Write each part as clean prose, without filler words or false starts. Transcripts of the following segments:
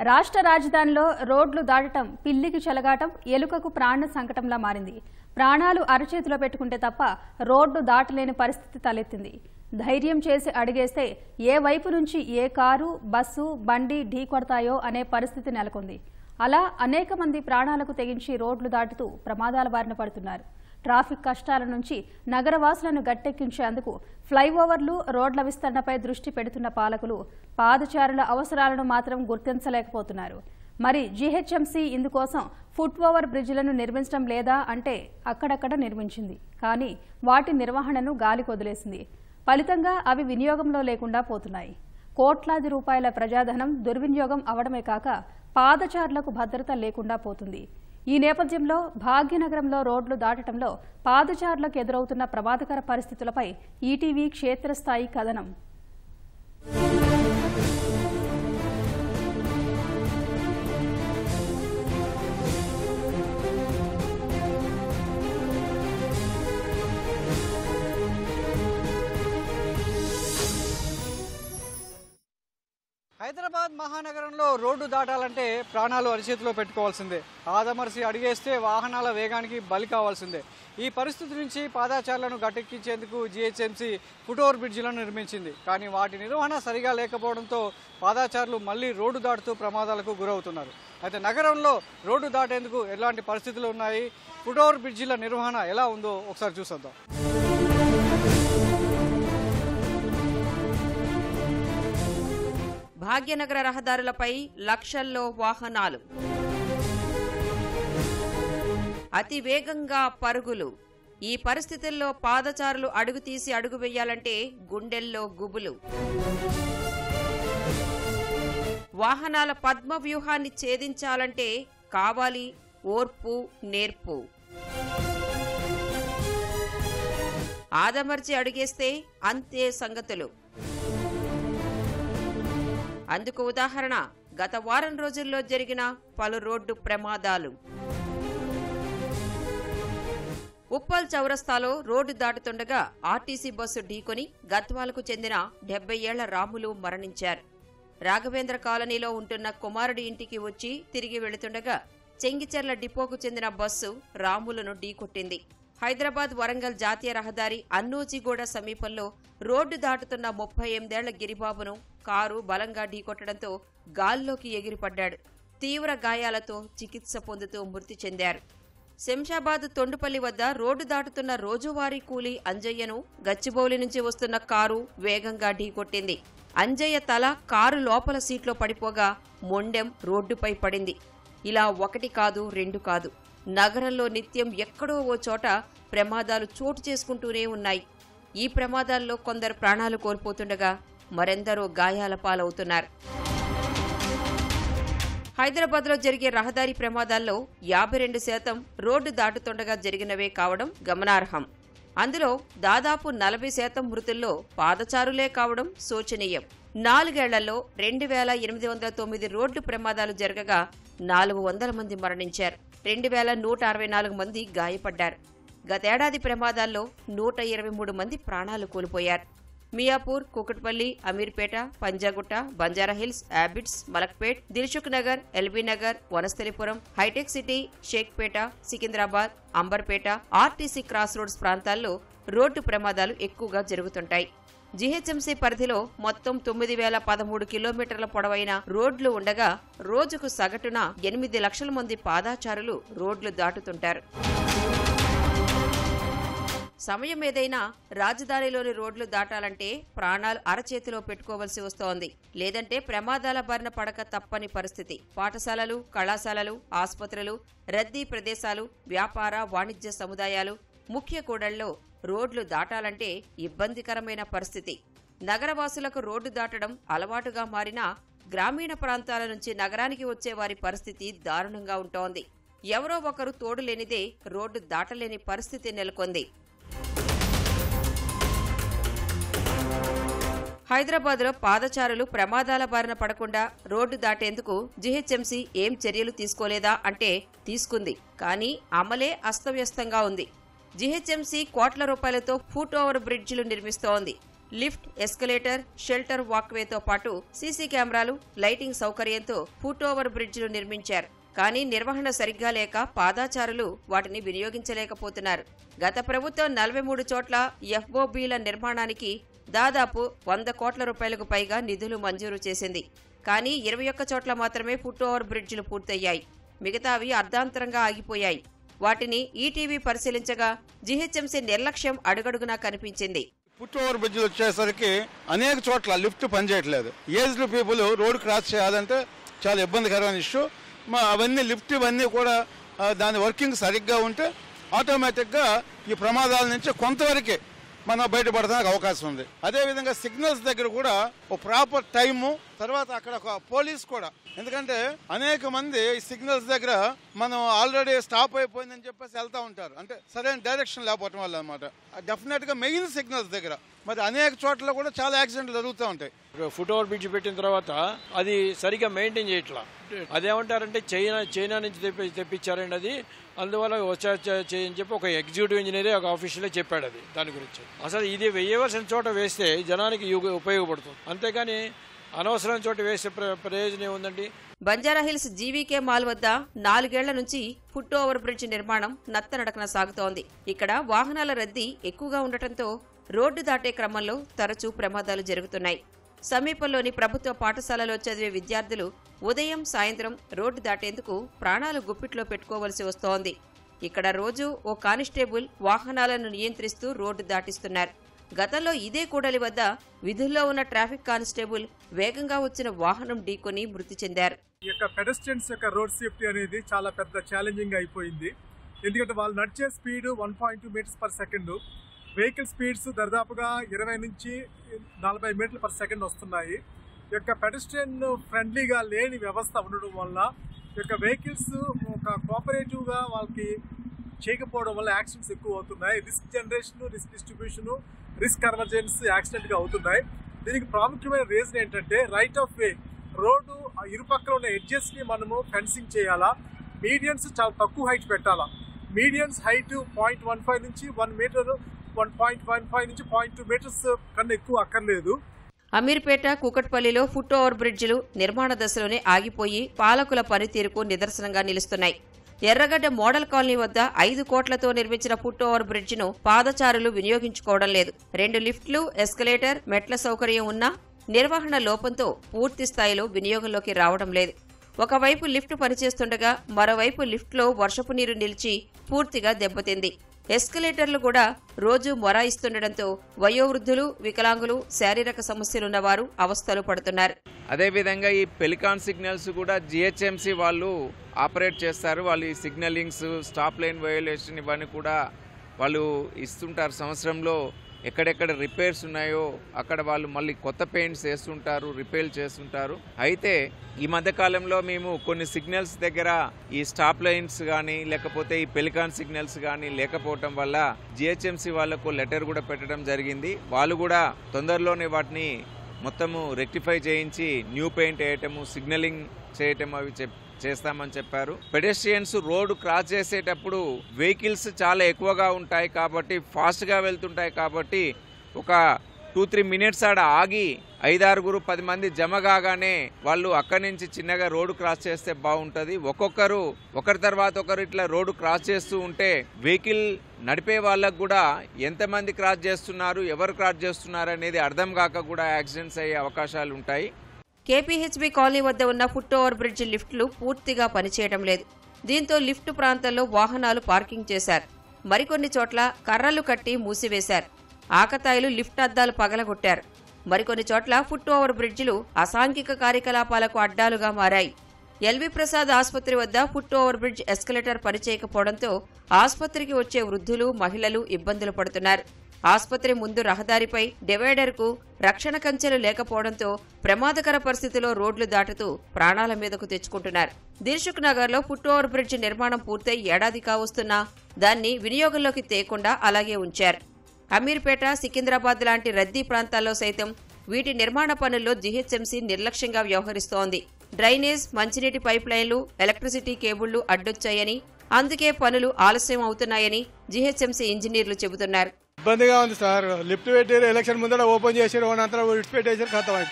రాష్ట్ర రాజధానిలో రోడ్లు దాటడం పిల్లికి చెలగాటం, ఎలుకకు ప్రాణ సంకటంలా మారింది. ప్రాణాలు అరచేతిలో పెట్టుకుంటే తప్ప రోడ్డు దాటలేని పరిస్థితి తలెత్తింది. ధైర్యం చేసి అడిగేస్తే ఏ వైపు నుంచి ఏ కారు, బస్సు, బండి ఢీకొడతాయో అనే పరిస్థితి నెలకొంది. అలా అనేక మంది ప్రాణాలకు తెగించి రోడ్లు దాటుతూ ప్రమాదాల బారిన పడుతున్నారు. ట్రాఫిక్ కష్టాల నుంచి నగరవాసులను గట్టెక్కించేందుకు ఫ్లైఓవర్లు, రోడ్ల విస్తరణపై దృష్టి పెడుతున్న పాలకులు పాదచారుల అవసరాలను మాత్రం గుర్తించలేకపోతున్నారు. మరి జీహెచ్ఎంసీ ఇందుకోసం ఫుట్ ఓవర్ బ్రిడ్జిలను నిర్మించడం లేదా అంటే అక్కడక్కడ నిర్మించింది. కానీ వాటి నిర్వహణను గాలికి వదిలేసింది. ఫలితంగా అవి వినియోగంలో లేకుండా పోతున్నాయి. కోట్లాది రూపాయల ప్రజాధనం దుర్వినియోగం అవడమే కాక పాదచారులకు భద్రత లేకుండా పోతుంది. ఈ నేపథ్యంలో భాగ్యనగరంలో రోడ్లు దాటడంలో పాదచారులకు ఎదురవుతున్న ప్రమాదకర పరిస్థితులపై ఈటీవీ క్షేత్రస్థాయి కథనం. హైదరాబాద్ మహానగరంలో రోడ్డు దాటాలంటే ప్రాణాలు అరిచేతిలో పెట్టుకోవాల్సిందే. ఆదమర్చి అడిగేస్తే వాహనాల వేగానికి బలి కావాల్సిందే. ఈ పరిస్థితి నుంచి పాదచారులను గట్టెక్కించేందుకు జీహెచ్ఎంసీ ఫుట్ ఓవర్ బ్రిడ్జిలను నిర్మించింది. కానీ వాటి నిర్వహణ సరిగా లేకపోవడంతో పాదచారులు మళ్లీ రోడ్డు దాటుతూ ప్రమాదాలకు గురవుతున్నారు. అయితే నగరంలో రోడ్డు దాటేందుకు ఎలాంటి పరిస్థితులు ఉన్నాయి, ఫుట్ ఓవర్ బ్రిడ్జిల నిర్వహణ ఎలా ఉందో ఒకసారి చూసొద్దాం. భాగ్యనగర రహదారులపై లక్షల్లో వాహనాలు, అతి వేగంగా పరుగులు. ఈ పరిస్థితుల్లో పాదచారులు అడుగు తీసి అడుగు వేయాలంటే గుండెల్లో గుబులు. వాహనాల పద్మ వ్యూహాన్ని ఛేదించాలంటే కావాలి ఓర్పు, నేర్పు. ఆదమర్చి అడిగేస్తే అంతే సంగతులు. అందుకు ఉదాహరణ గత వారం రోజుల్లో జరిగిన పలు రోడ్డు ప్రమాదాలు. ఉప్పల్ చౌరస్తాలో రోడ్డు దాటుతుండగా ఆర్టీసీ బస్సు ఢీకొని గద్వాలకు చెందిన 70 ఏళ్ల రాములు మరణించారు. రాఘవేంద్ర కాలనీలో ఉంటున్న కుమారుడి ఇంటికి వచ్చి తిరిగి వెళుతుండగా చెంగిచెర్ల డిపోకు చెందిన బస్సు రాములను ఢీకొట్టింది. హైదరాబాద్ వరంగల్ జాతీయ రహదారి అన్నోజిగూడ సమీపంలో రోడ్డు దాటుతున్న 38 ఏళ్ల గిరిబాబును కారు బలంగా ఢీకొట్టడంతో గాల్లోకి ఎగిరిపడ్డాడు. తీవ్ర గాయాలతో చికిత్స పొందుతూ మృతి చెందారు. శంషాబాద్ తొండుపల్లి వద్ద రోడ్డు దాటుతున్న రోజువారీ కూలీ అంజయ్యను గచ్చిబౌలి నుంచి వస్తున్న కారు వేగంగా ఢీకొట్టింది. అంజయ్య తల కారు లోపల సీట్లో పడిపోగా మొండెం రోడ్డుపై పడింది. ఇలా ఒకటి కాదు, రెండు కాదు, నగరంలో నిత్యం ఎక్కడో ఓ చోట ప్రమాదాలు చోటు చేసుకుంటూనే ఉన్నాయి. ఈ ప్రమాదాల్లో కొందరు ప్రాణాలు కోల్పోతుండగా మరెందరో గాయాల పాలవుతున్నారు. హైదరాబాద్లో జరిగే రహదారి ప్రమాదాల్లో 52% రోడ్డు దాటుతుండగా జరిగినవే కావడం గమనార్హం. అందులో దాదాపు 40% మృతుల్లో పాదచారులే కావడం శోచనీయం. 4 ఏళ్లలో 2809 రోడ్డు ప్రమాదాలు జరగగా 400 మంది మరణించారు. 2164 మంది గాయపడ్డారు. గతేడాది ప్రమాదాల్లో 123 మంది ప్రాణాలు కోల్పోయారు. Miyapur, Kukatpally, Ameerpet, Panjagutta, Banjara Hills, Abids, Malakpet, Dilsukh Nagar, LB Nagar, Vanasthalipuram, Hitec City, Shaikpet, Secunderabad, Amberpet, RTC cross roads ప్రాంతాల్లో రోడ్డు ప్రమాదాలు ఎక్కువగా జరుగుతుంటాయి. జీహెచ్ఎంసీ పరిధిలో మొత్తం 9013 కిలోమీటర్ల పొడవైన రోడ్లు ఉండగా రోజుకు సగటున 8 లక్షల మంది పాదచారులు రోడ్లు దాటుతుంటారు. సమయం ఏదైనా రాజధానిలోని రోడ్లు దాటాలంటే ప్రాణాలు అరచేతిలో పెట్టుకోవలసి వస్తోంది. లేదంటే ప్రమాదాల బారిన పడక తప్పని పరిస్థితి. పాఠశాలలు, కళాశాలలు, ఆసుపత్రులు, రద్దీ ప్రదేశాలు, వ్యాపార, వాణిజ్య సముదాయాలు, ముఖ్య కూడళ్లలో రోడ్లు దాటాలంటే ఇబ్బందికరమైన పరిస్థితి. నగరవాసులకు రోడ్డు దాటడం అలవాటుగా మారినా గ్రామీణ ప్రాంతాల నుంచి నగరానికి వచ్చే వారి పరిస్థితి దారుణంగా ఉంటోంది. ఎవరో ఒకరు తోడు లేనిదే రోడ్డు దాటలేని పరిస్థితి నెలకొంది. హైదరాబాద్లో పాదచారులు ప్రమాదాల బారిన పడకుండా రోడ్డు దాటేందుకు జీహెచ్ఎంసీ ఏం చర్యలు తీసుకోలేదా అంటే తీసుకుంది. కానీ అమలే అస్తవ్యస్తంగా ఉంది. జీహెచ్ఎంసీ కోట్ల రూపాయలతో ఫుట్ ఓవర్ బ్రిడ్జిలు నిర్మిస్తోంది. లిఫ్ట్, ఎస్కలేటర్, షెల్టర్ వాక్వేతో పాటు సీసీ కెమెరాలు, లైటింగ్ సౌకర్యంతో ఫుట్ ఓవర్ బ్రిడ్జిలు నిర్మించారు. కానీ నిర్వహణ సరిగ్గా లేక పాదాచారులు వాటిని వినియోగించలేకపోతున్నారు. గత ప్రభుత్వం 43 చోట్ల ఎఫ్ఓబీల నిర్మాణానికి దాదాపు 100 కోట్ల రూపాయలకు పైగా నిధులు మంజూరు చేసింది. కానీ 21 చోట్ల మాత్రమే ఫుట్ ఓవర్ బ్రిడ్జిలు పూర్తయ్యాయి. మిగతావి అర్ధాంతరంగా ఆగిపోయాయి. వాటిని ఈటీవీ పరిశీలించగా జీహెచ్ఎంసీ నిర్లక్ష్యం అడుగడుగునా కనిపించింది. ఫుట్ ఓవర్ బ్రిడ్జిలు వచ్చేసరికి అనేక చోట్ల లిఫ్ట్ పనిచేయట్లేదు. ఏజ్డ్ పీపుల్ రోడ్ క్రాస్ చేయాలంటే చాలా ఇబ్బందికరమైన ఇష్యూ. అవన్నీ లిఫ్ట్ ఇవన్నీ కూడా దాని వర్కింగ్ సరిగ్గా ఉంటే ఆటోమేటిక్గా ఈ ప్రమాదాల నుంచి కొంతవరకే మనం బయటపడడానికి అవకాశం ఉంది. అదేవిధంగా సిగ్నల్స్ దగ్గర కూడా ఒక ప్రాపర్ టైము, తర్వాత అక్కడ ఒక పోలీస్ కూడా, ఎందుకంటే అనేక మంది ఈ సిగ్నల్స్ దగ్గర మనం ఆల్రెడీ స్టాప్ అయిపోయిందని చెప్పేసి వెళ్తూ ఉంటారు, అంటే సరైన డైరెక్షన్ లేకపోవటం వల్ల అనమాట. డెఫినెట్గా మెయిన్ సిగ్నల్స్ దగ్గర మరి అనేక చోట్ల కూడా చాలా యాక్సిడెంట్లు జరుగుతూ ఉంటాయి. ఫుట్ ఓవర్ బ్రిడ్జ్ పెట్టిన తర్వాత అది సరిగ్గా మెయింటైన్ చేయట్లా. అదేమంటారంటే చైనా నుంచి తెప్పించారండి అది, అందువల్ల చేయని చెప్పి ఒక ఎగ్జిక్యూటివ్ ఇంజనీరే ఒక ఆఫీషియలే చెప్పాడు అది దాని గురించి. అసలు ఇది వేయవలసిన చోట వేస్తే జనానికి ఉపయోగపడుతుంది, అంతేగాని అనవసరం చోట వేసే ప్రయోజనం ఏముందండి. బంజారాహిల్స్ జీవీకే మాల్ వద్ద 4 ఏళ్ల నుంచి ఫుట్ ఓవర్ బ్రిడ్జ్ నిర్మాణం నత్తనడకన సాగుతోంది. ఇక్కడ వాహనాల రద్దీ ఎక్కువగా ఉండటంతో రోడ్డు దాటే క్రమంలో తరచూ ప్రమాదాలు జరుగుతున్నాయి. సమీపంలోని ప్రభుత్వ పాఠశాలలో చదివే విద్యార్థులు ఉదయం, సాయంత్రం రోడ్డు దాటేందుకు ప్రాణాలు గుప్పిట్లో పెట్టుకోవలసి వస్తోంది. ఇక్కడ రోజు ఓ కానిస్టేబుల్ వాహనాలను నియంత్రిస్తూ రోడ్డు దాటిస్తున్నారు. గతంలో ఇదే కూడలి వద్ద విధుల్లో ఉన్న ట్రాఫిక్ కానిస్టేబుల్ వేగంగా వచ్చిన వాహనం ఢీకొని మృతి చెందారు. ఈ యొక్క పెడస్ట్రియన్స్ యొక్క రోడ్ సేఫ్టీ అనేది చాలా పెద్ద ఛాలెంజింగ్ అయిపోయింది. ఎందుకంటే వాళ్ళు నడిచే speed 1.2 metres per second, vehicle speeds దాదాపుగా 20 నుంచి 40 మీటర్లు పర్ సెకండ్ వస్తున్నాయి. ఈ యొక్క పెడస్ట్రియన్ ఫ్రెండ్లీగా లేని వ్యవస్థ ఉండడం వల్ల ఈ యొక్క వెహికల్స్ ఒక కోఆపరేటివ్గా వాళ్ళకి చేయకపోవడం వల్ల యాక్సిడెంట్స్ ఎక్కువ అవుతున్నాయి. Risk generation, risk distribution, risk convergence యాక్సిడెంట్గా అవుతున్నాయి. దీనికి ప్రాముఖ్యమైన రీజన్ ఏంటంటే రైట్ ఆఫ్ వే, రోడ్డు ఇరుపక్కల ఉన్న ఎడ్జెస్ని మనము ఫెన్సింగ్ చేయాలా, మీడియన్స్ చాలా తక్కువ హైట్ పెట్టాలా. మీడియన్స్ హైట్ 0.15 నుంచి 1 మీటర్, 1.15 నుంచి 0.2 మీటర్స్ కన్నా ఎక్కువ అక్కర్లేదు. అమీర్పేట, కూకట్పల్లిలో ఫుట్ ఓవర్ బ్రిడ్జిలు నిర్మాణ దశలోనే ఆగిపోయి పాలకుల పనితీరుకు నిదర్శనంగా నిలుస్తున్నాయి. ఎర్రగడ్డ మోడల్ కాలనీ వద్ద 5 కోట్లతో నిర్మించిన ఫుట్ ఓవర్ బ్రిడ్జిను పాదచారులు వినియోగించుకోవడం లేదు. 2 లిఫ్ట్లు, ఎస్కలేటర్, మెట్ల సౌకర్యం ఉన్నా నిర్వహణ లోపంతో పూర్తి స్థాయిలో వినియోగంలోకి రావడం లేదు. ఒకవైపు లిఫ్ట్ పనిచేస్తుండగా మరోవైపు లిఫ్ట్లో వర్షపు నీరు నిలిచి పూర్తిగా దెబ్బతింది. ఎస్కలేటర్లు కూడా రోజూ మొరాయిస్తుండటంతో వయోవృద్ధులు, వికలాంగులు, శారీరక సమస్యలున్నవారు అవస్థలు పడుతున్నారు. అదేవిధంగా ఈ పెలికాన్ సిగ్నల్స్ కూడా జిహెచ్ఎంసీ వాళ్ళు ఆపరేట్ చేస్తారు. వాళ్ళు ఈ సిగ్నలింగ్స్, స్టాప్ లైన్ వయోలేషన్ ఇవన్నీ కూడా వాళ్ళు ఇస్తుంటారు. సంవత్సరంలో ఎక్కడెక్కడ రిపేర్స్ ఉన్నాయో అక్కడ వాళ్ళు మళ్ళీ కొత్త పెయింట్స్ వేస్తుంటారు, రిపేర్ చేస్తుంటారు. అయితే ఈ మధ్యకాలంలో మేము కొన్ని సిగ్నల్స్ దగ్గర ఈ స్టాప్ లైన్స్ కానీ లేకపోతే ఈ పెలికాన్ సిగ్నల్స్ కానీ లేకపోవటం వల్ల జిహెచ్ఎంసీ వాళ్లకు లెటర్ కూడా పెట్టడం జరిగింది. వాళ్ళు కూడా తొందరలోనే వాటిని మొత్తము రెక్టిఫై చేయించి న్యూ పెయింట్ వేయటము, సిగ్నలింగ్ చేయటం అవి చేస్తామని చెప్పారు. పెడెస్ట్రియన్స్ రోడ్డు క్రాస్ చేసేటప్పుడు వెహికల్స్ చాలా ఎక్కువగా ఉంటాయి కాబట్టి, ఫాస్ట్గా వెళ్తుంటాయి కాబట్టి ఒక 2-3 మినిట్స్ ఆడ ఆగి 5-6-10 మంది జమ కాగానే వాళ్ళు అక్కడి నుంచి చిన్నగా రోడ్డు క్రాస్ చేస్తే బాగుంటుంది. ఒక్కొక్కరు ఒకరి తర్వాత ఒకరు ఇట్లా రోడ్డు క్రాస్ చేస్తూ ఉంటే వెహికల్ నడిపే వాళ్ళకు కూడా ఎంతమంది క్రాస్ చేస్తున్నారు, ఎవరు క్రాస్ చేస్తున్నారు అనేది అర్థం కాక కూడా యాక్సిడెంట్స్ అయ్యే అవకాశాలు ఉంటాయి. కేపీహెచ్బీ కాలనీ వద్ద ఉన్న ఫుట్ ఓవర్ బ్రిడ్జ్ లిఫ్ట్లు పూర్తిగా పనిచేయడం లేదు. దీంతో లిఫ్ట్ ప్రాంతంలో వాహనాలు పార్కింగ్ చేశారు. మరికొన్ని చోట్ల కర్రలు కట్టి మూసివేశారు. ఆకతాయిలు లిఫ్ట్ అద్దాలు పగలగొట్టారు. మరికొన్ని చోట్ల ఫుట్ ఓవర్ బ్రిడ్జిలు అసాంఘిక కార్యకలాపాలకు అడ్డాలుగా మారాయి. ఎల్వి ప్రసాద్ ఆసుపత్రి వద్ద ఫుట్ ఓవర్ బ్రిడ్జ్ ఎస్కలేటర్ పనిచేయకపోవడంతో ఆసుపత్రికి వచ్చే వృద్ధులు, మహిళలు ఇబ్బందులు పడుతున్నారు. ఆసుపత్రి ముందు రహదారిపై డివైడర్కు రక్షణ కంచెలు లేకపోవడంతో ప్రమాదకర పరిస్థితిలో రోడ్లు దాటుతూ ప్రాణాల మీదకు తెచ్చుకుంటున్నారు. దిల్సుఖ్ నగర్లో ఫుట్ ఓవర్ బ్రిడ్జ్ నిర్మాణం పూర్తయి ఏడాది కావస్తున్నా దాన్ని వినియోగంలోకి తేకుండా అలాగే ఉంచారు. అమీర్పేట, సికింద్రాబాద్ లాంటి రద్దీ ప్రాంతాల్లో సైతం వీటి నిర్మాణ పనుల్లో జీహెచ్ఎంసీ నిర్లక్ష్యంగా వ్యవహరిస్తోంది. డ్రైనేజ్, మంచినీటి పైప్ లైన్లు, ఎలక్ట్రిసిటీ కేబుళ్లు అడ్డొచ్చాయని, అందుకే పనులు ఆలస్యం అవుతున్నాయని జీహెచ్ఎంసీ ఇంజనీర్లు చెబుతున్నారు. ఇబ్బందిగా ఉంది సార్. లిఫ్ట్ పెట్టారు, ఎలక్షన్ ముందర ఓపెన్ చేసారు, అంతా విడిచి పెట్టేసారు, ఖతం.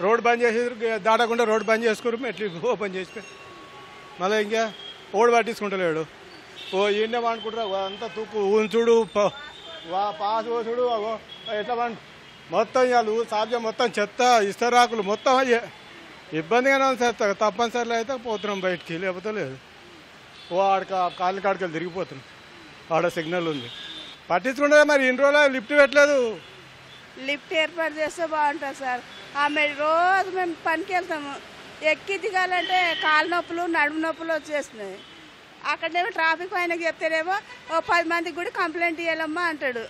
రోడ్ బంద్ చేసేసారు, దాటకుండా రోడ్ బంద్ చేసుకున్నారు, మెట్లు ఓపెన్ చేసి మళ్ళీ ఇంకా ఓడి పట్టించుకుంటలేడు. ఈయనే అనుకుంటారు అంతా తుప్పు ఉంచుడు పాస్ పోసుడు ఎట్లా మొత్తం ఇవాళ సాధ్యం మొత్తం చెత్త ఇస్తరాకులు మొత్తం అయ్యే ఇబ్బందిగానే ఉంది సార్. తప్పనిసరిలో అయితే పోతున్నాం బయటికి, లేకపోతే లేదు. కాళ్ళ కాడికి తిరిగిపోతున్నాం. ఆడ సిగ్నల్ ఉంది, పట్టించుకుంటే మరి ఇన్ని రోజులు లిఫ్ట్ పెట్టలేదు. లిఫ్ట్ ఏర్పాటు చేస్తే బాగుంటుంది సార్. ఆమె రోజు మేము పనికి వెళ్తాము, ఎక్కి దిగాలంటే కాళ్ళ నొప్పులు నడుము నొప్పులు వచ్చేస్తున్నాయి. అక్కడేమో ట్రాఫిక్ ఆయనకి చెప్తేనేమో 10 మందికి కూడా కంప్లైంట్ ఇవ్వాలమ్మా అంటాడు.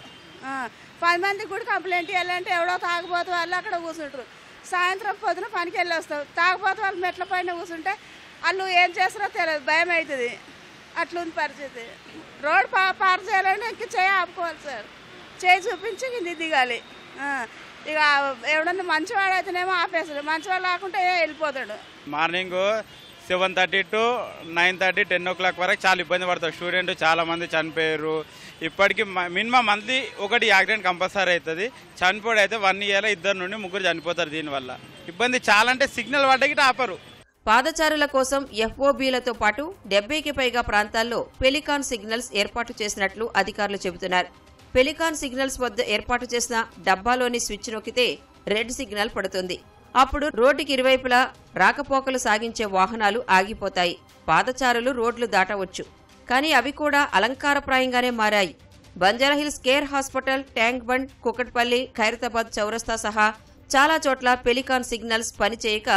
10 మందికి కూడా కంప్లైంట్ ఇవ్వాలంటే ఎవడో తాగిపోతే వాళ్ళు అక్కడ కూర్చుంటారు. సాయంత్రం పొద్దున పనికి వెళ్ళి వస్తాం, తాగిపోతే వాళ్ళు మెట్ల పైన కూర్చుంటే వాళ్ళు ఏం చేస్తారో తెలియదు, భయం అవుతుంది. అట్లుంది పరిస్థితి. రోడ్ పార్ చేయాలంటే ఇంక చేయి ఆపుకోవాలి సార్, చేయి చూపించి కింది దిగాలి. ఇక ఎవడన్నా మంచివాడు అయితేనేమో ఆపేస్తాడు, మంచివాడు లేకుంటే వెళ్ళిపోతాడు. మార్నింగ్ 7:30 to 9:30, 10 o'clock వరకు చాలా ఇబ్బంది పడతారు. స్టూడెంట్ చాలా మంది చనిపోయారు. ఇప్పటికీ మినిమం మంత్లీ ఒకటి యాక్సిడెంట్ కంపల్సరీ అవుతుంది. చనిపోయి అయితే 1 year 2 నుండి 3 చనిపోతారు. దీనివల్ల ఇబ్బంది చాలా, అంటే సిగ్నల్ పడ్డకి ఆపరు. పాదచారుల కోసం FOBలతో పాటు 70కి పైగా ప్రాంతాల్లో పెలికాన్ సిగ్నల్స్ ఏర్పాటు చేసినట్లు అధికారులు చెబుతున్నారు. పెలికాన్ సిగ్నల్స్ వద్ద ఏర్పాటు చేసిన డబ్బాలోని స్విచ్ నొక్కితే రెడ్ సిగ్నల్ పడుతుంది. అప్పుడు రోడ్డుకి ఇరువైపులా రాకపోకలు సాగించే వాహనాలు ఆగిపోతాయి. పాదచారులు రోడ్లు దాటవచ్చు. కానీ అవి కూడా అలంకారప్రాయంగానే మారాయి. Banjara Hills care hospital, tank bund, Kukatpally, Khairatabad చౌరస్తా సహా చాలా చోట్ల పెలికాన్ సిగ్నల్స్ పనిచేయక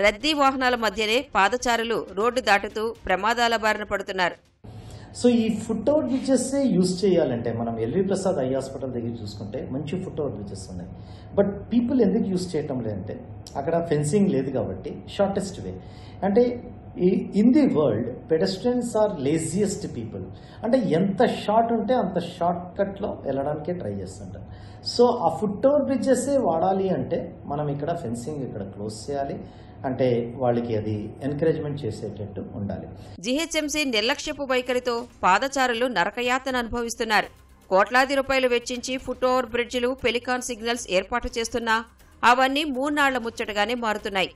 రద్దీ వాహనాల మధ్యనే పాదచారులు రోడ్డు దాటుతూ ప్రమాదాల బారిన పడుతున్నారు. సో ఈ ఫుట్ ఓవర్ బ్రిడ్జెస్ యూజ్ చేయాలంటే మనం ఎల్వి ప్రసాద్ ఐ హాస్పిటల్ దగ్గర చూసుకుంటే మంచి ఫుట్ ఓవర్ బ్రిడ్జెస్ ఉన్నాయి. బట్ పీపుల్ ఎందుకు యూజ్ చేయటం లేదంటే అక్కడ ఫెన్సింగ్ లేదు కాబట్టి షార్టెస్ట్ వే. అంటే in the world pedestrians are laziest people. అంటే ఎంత షార్ట్ ఉంటే అంత షార్ట్ కట్లో వెళ్ళడానికే ట్రై చేస్తుంటారు. సో ఆ ఫుట్ ఓవర్ బ్రిడ్జెసే వాడాలి అంటే మనం ఇక్కడ ఫెన్సింగ్ ఇక్కడ క్లోజ్ చేయాలి, అంటే వాళ్ళకి అది ఎంకరేజ్మెంట్ చేసేటట్టు ఉండాలి. జీహెచ్ఎంసీ నిర్లక్ష్యపు వైఖరితో పాదచారులు నరకయాతన అనుభవిస్తున్నారు. కోట్లాది రూపాయలు వెచ్చించి ఫుట్ ఓవర్ బ్రిడ్జిలు, పెలికాన్ సిగ్నల్స్ ఏర్పాటు చేస్తున్నా అవన్నీ 3 నాళ్ల ముచ్చటగానే మారుతున్నాయి.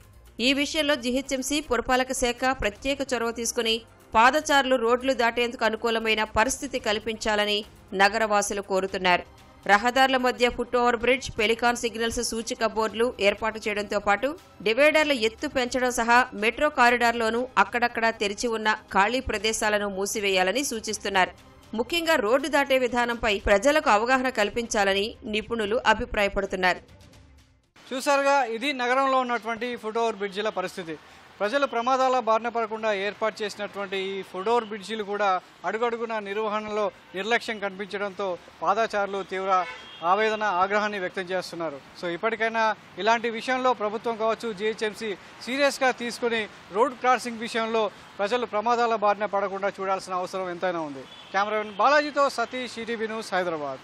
ఈ విషయంలో జీహెచ్ఎంసీ పురపాలక శాఖ ప్రత్యేక చొరవ తీసుకుని పాదచారులు రోడ్లు దాటేందుకు అనుకూలమైన పరిస్థితి కల్పించాలని నగరవాసులు కోరుతున్నారు. రహదారుల మధ్య foot over bridge, pelican signals సూచిక బోర్డులు ఏర్పాటు చేయడంతో పాటు డివైడర్ల ఎత్తు పెంచడం సహా మెట్రో కారిడార్లోనూ అక్కడక్కడా తెరిచి ఉన్న ఖాళీ ప్రదేశాలను మూసివేయాలని సూచిస్తున్నారు. ముఖ్యంగా రోడ్డు దాటే విధానంపై ప్రజలకు అవగాహన కల్పించాలని నిపుణులు అభిప్రాయపడుతున్నారు. చూసారుగా, ఇది నగరంలో ఉన్నటువంటి ఫుట్ ఓవర్ బ్రిడ్జిల పరిస్థితి. ప్రజలు ప్రమాదాల బారిన పడకుండా ఏర్పాటు చేసినటువంటి ఈ ఫుట్ ఓవర్ బ్రిడ్జిలు కూడా అడుగడుగున నిర్వహణలో నిర్లక్ష్యం కనిపించడంతో పాదచారులు తీవ్ర ఆవేదన, ఆగ్రహాన్ని వ్యక్తం చేస్తున్నారు. సో ఇప్పటికైనా ఇలాంటి విషయంలో ప్రభుత్వం కావచ్చు, జీహెచ్ఎంసీ సీరియస్గా తీసుకుని రోడ్ క్రాసింగ్ విషయంలో ప్రజలు ప్రమాదాల బారిన పడకుండా చూడాల్సిన అవసరం ఎంతైనా ఉంది. కెమెరామెన్ బాలాజీతో సతీష్, ఈటీవీ న్యూస్, హైదరాబాద్.